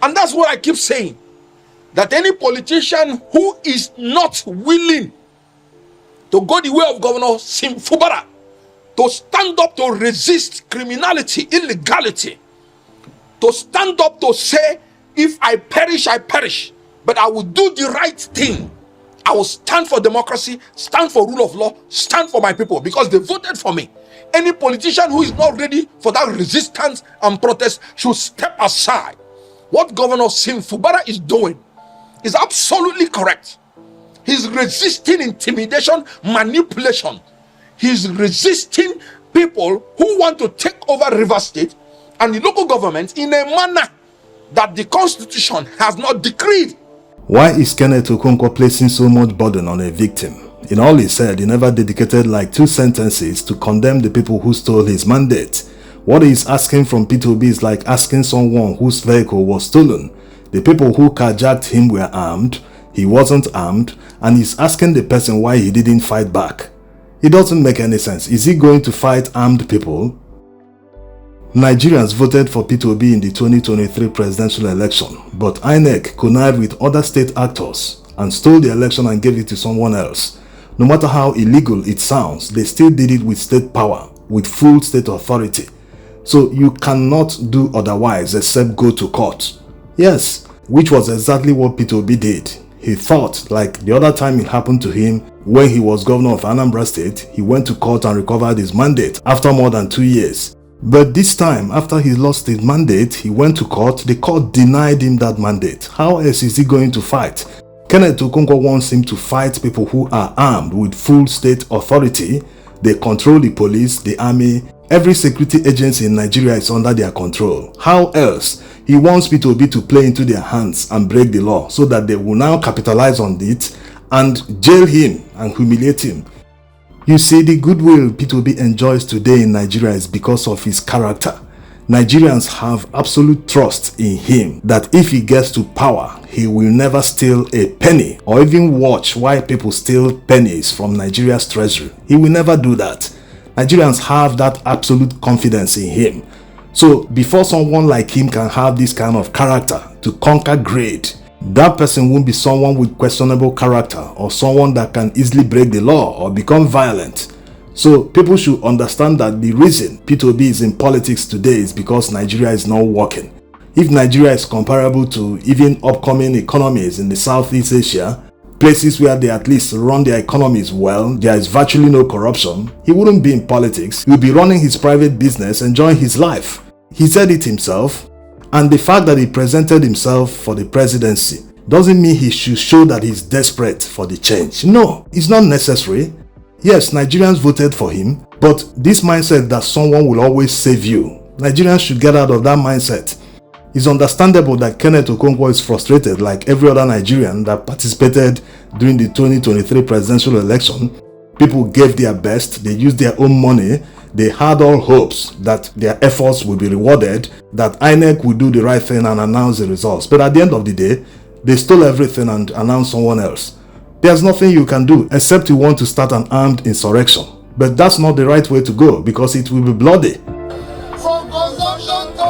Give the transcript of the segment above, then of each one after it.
And that's what I keep saying, that any politician who is not willing to go the way of Governor Fubara, to stand up to resist criminality, illegality, to stand up to say, if I perish, I perish, but I will do the right thing. I will stand for democracy, stand for rule of law, stand for my people because they voted for me. Any politician who is not ready for that resistance and protest should step aside. What Governor Fubara is doing is absolutely correct. He's resisting intimidation, manipulation. He's resisting people who want to take over River State and the local government in a manner that the Constitution has not decreed. Why is Kenneth Okonkwo placing so much burden on a victim? In all he said, he never dedicated like 2 sentences to condemn the people who stole his mandate. What he is asking from Peter Obi is like asking someone whose vehicle was stolen. The people who carjacked him were armed, he wasn't armed, and he's asking the person why he didn't fight back. It doesn't make any sense. Is he going to fight armed people? Nigerians voted for Peter Obi in the 2023 presidential election, but INEC connived with other state actors and stole the election and gave it to someone else. No matter how illegal it sounds, they still did it with state power, with full state authority. So you cannot do otherwise except go to court. Yes, which was exactly what Peter Obi did. He thought, like the other time it happened to him when he was governor of Anambra State, he went to court and recovered his mandate after more than 2 years. But this time, after he lost his mandate, he went to court. The court denied him that mandate. How else is he going to fight? Kenneth Okonkwo wants him to fight people who are armed with full state authority. They control the police, the army. Every security agency in Nigeria is under their control. How else? He wants Peter Obi to play into their hands and break the law so that they will now capitalize on it and jail him and humiliate him. You see, the goodwill Peter Obi enjoys today in Nigeria is because of his character. Nigerians have absolute trust in him that if he gets to power, he will never steal a penny or even watch why people steal pennies from Nigeria's treasury. He will never do that. Nigerians have that absolute confidence in him. So before someone like him can have this kind of character to conquer greed, that person won't be someone with questionable character or someone that can easily break the law or become violent. So people should understand that the reason Peter Obi is in politics today is because Nigeria is not working. If Nigeria is comparable to even upcoming economies in the Southeast Asia, places where they at least run their economies well, there is virtually no corruption, he wouldn't be in politics. He would be running his private business, enjoying his life. He said it himself. And the fact that he presented himself for the presidency doesn't mean he should show that he's desperate for the change. No, it's not necessary. Yes, Nigerians voted for him, but this mindset that someone will always save you, Nigerians should get out of that mindset. It's understandable that Kenneth Okonkwo is frustrated like every other Nigerian that participated during the 2023 presidential election. People gave their best, they used their own money. They had all hopes that their efforts would be rewarded, that INEC would do the right thing and announce the results. But at the end of the day, they stole everything and announced someone else. There's nothing you can do except you want to start an armed insurrection. But that's not the right way to go because it will be bloody. From consumption to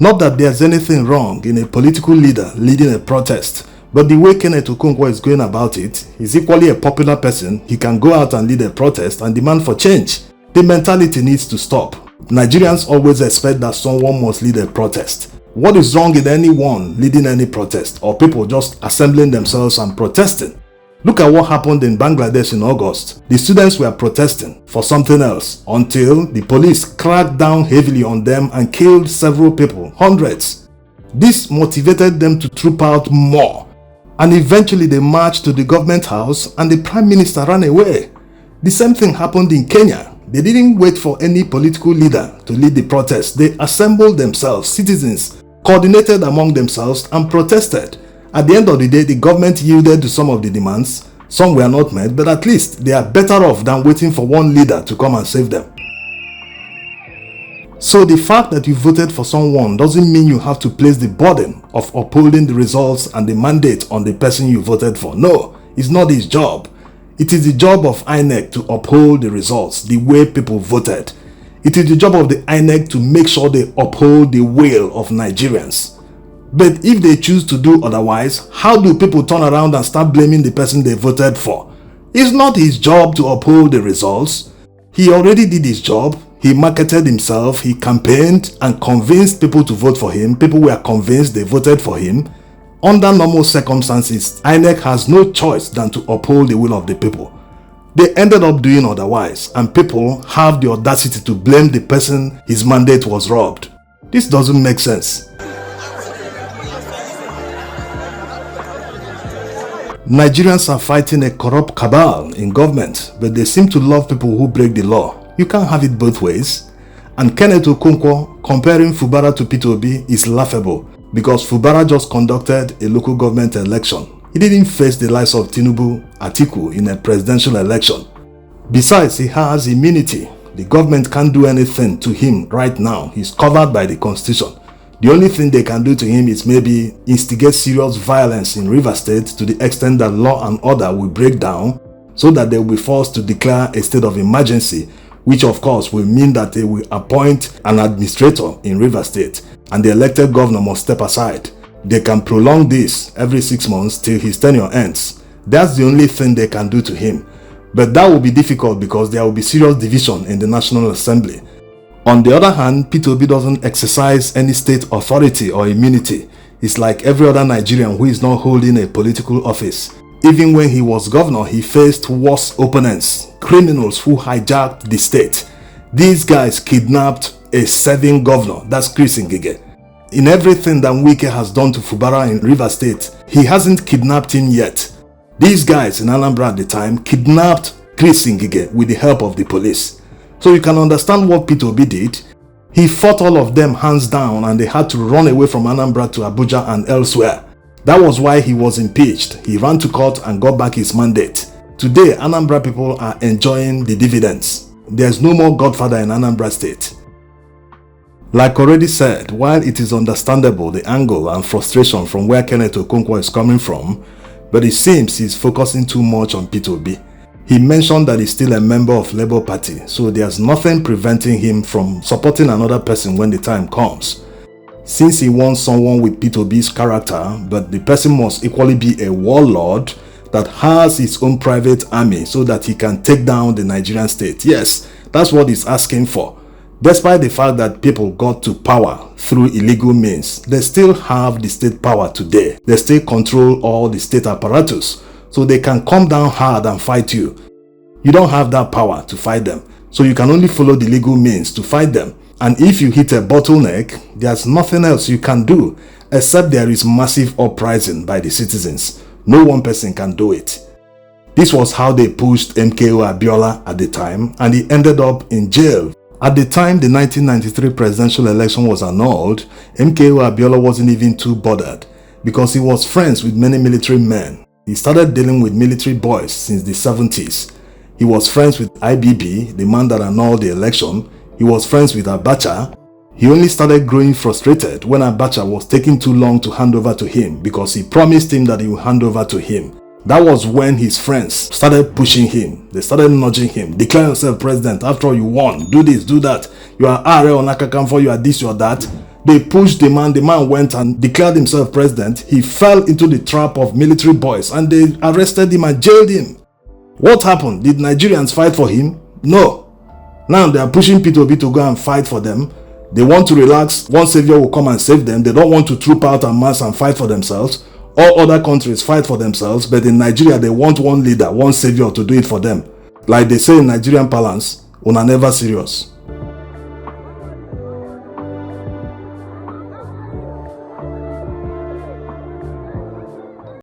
Not that there's anything wrong in a political leader leading a protest. But the way Kenneth Okonkwo is going about it, he's equally a popular person. He can go out and lead a protest and demand for change. The mentality needs to stop. Nigerians always expect that someone must lead a protest. What is wrong with anyone leading any protest or people just assembling themselves and protesting? Look at what happened in Bangladesh in August. The students were protesting for something else until the police cracked down heavily on them and killed several people, hundreds. This motivated them to troop out more. And eventually they marched to the government house and the prime minister ran away. The same thing happened in Kenya. They didn't wait for any political leader to lead the protest. They assembled themselves, citizens, coordinated among themselves and protested. At the end of the day, the government yielded to some of the demands. Some were not met, but at least they are better off than waiting for one leader to come and save them. So the fact that you voted for someone doesn't mean you have to place the burden of upholding the results and the mandate on the person you voted for. No, it's not his job. It is the job of INEC to uphold the results the way people voted. It is the job of the INEC to make sure they uphold the will of Nigerians. But if they choose to do otherwise, how do people turn around and start blaming the person they voted for? It's not his job to uphold the results. He already did his job. He marketed himself, he campaigned and convinced people to vote for him. People were convinced, they voted for him. Under normal circumstances, INEC has no choice than to uphold the will of the people. They ended up doing otherwise, and people have the audacity to blame the person his mandate was robbed. This doesn't make sense. Nigerians are fighting a corrupt cabal in government, but they seem to love people who break the law. You can't have it both ways. And Kenneth Okonkwo comparing Fubara to Peter Obi is laughable because Fubara just conducted a local government election. He didn't face the likes of Tinubu, Atiku in a presidential election. Besides, he has immunity. The government can't do anything to him right now. He's covered by the constitution. The only thing they can do to him is maybe instigate serious violence in Rivers State to the extent that law and order will break down so that they will be forced to declare a state of emergency, which of course will mean that they will appoint an administrator in Rivers State and the elected governor must step aside. They can prolong this every 6 months till his tenure ends. That's the only thing they can do to him. But that will be difficult because there will be serious division in the National Assembly. On the other hand, Peter Obi doesn't exercise any state authority or immunity. He's like every other Nigerian who is not holding a political office. Even when he was governor, he faced worse opponents, criminals who hijacked the state. These guys kidnapped a serving governor, that's Chris Ngige. In everything that Wike has done to Fubara in Rivers State, he hasn't kidnapped him yet. These guys in Anambra at the time kidnapped Chris Ngige with the help of the police. So you can understand what Peter Obi did. He fought all of them hands down and they had to run away from Anambra to Abuja and elsewhere. That was why he was impeached. He ran to court and got back his mandate. Today, Anambra people are enjoying the dividends. There's no more Godfather in Anambra State. Like already said, while it is understandable the angle and frustration from where Kenneth Okonkwo is coming from, but it seems he's focusing too much on Peter Obi. He mentioned that he's still a member of Labour Party, so there's nothing preventing him from supporting another person when the time comes. Since he wants someone with Peter Obi's character, but the person must equally be a warlord that has his own private army so that he can take down the Nigerian state. Yes, that's what he's asking for. Despite the fact that people got to power through illegal means, they still have the state power today. They still control all the state apparatus, so they can come down hard and fight you. You don't have that power to fight them, so you can only follow the legal means to fight them. And if you hit a bottleneck, there's nothing else you can do except there is massive uprising by the citizens. No one person can do it. This was how they pushed MKO Abiola at the time, and he ended up in jail. At the time the 1993 presidential election was annulled, MKO Abiola wasn't even too bothered because he was friends with many military men. He started dealing with military boys since the 70s. He was friends with IBB, the man that annulled the election. He was friends with Abacha. He only started growing frustrated when Abacha was taking too long to hand over to him because he promised him that he would hand over to him. That was when his friends started pushing him. They started nudging him. Declare yourself president. After all, you won. Do this, do that. You are Are Onakakanfo, you are this, you are that. They pushed the man. The man went and declared himself president. He fell into the trap of military boys and they arrested him and jailed him. What happened? Did Nigerians fight for him? No. Now they are pushing Peter Obi to go and fight for them. They want to relax. One savior will come and save them. They don't want to troop out en masse and fight for themselves. All other countries fight for themselves, but in Nigeria they want one leader, one savior to do it for them. Like they say in Nigerian parlance, una never serious.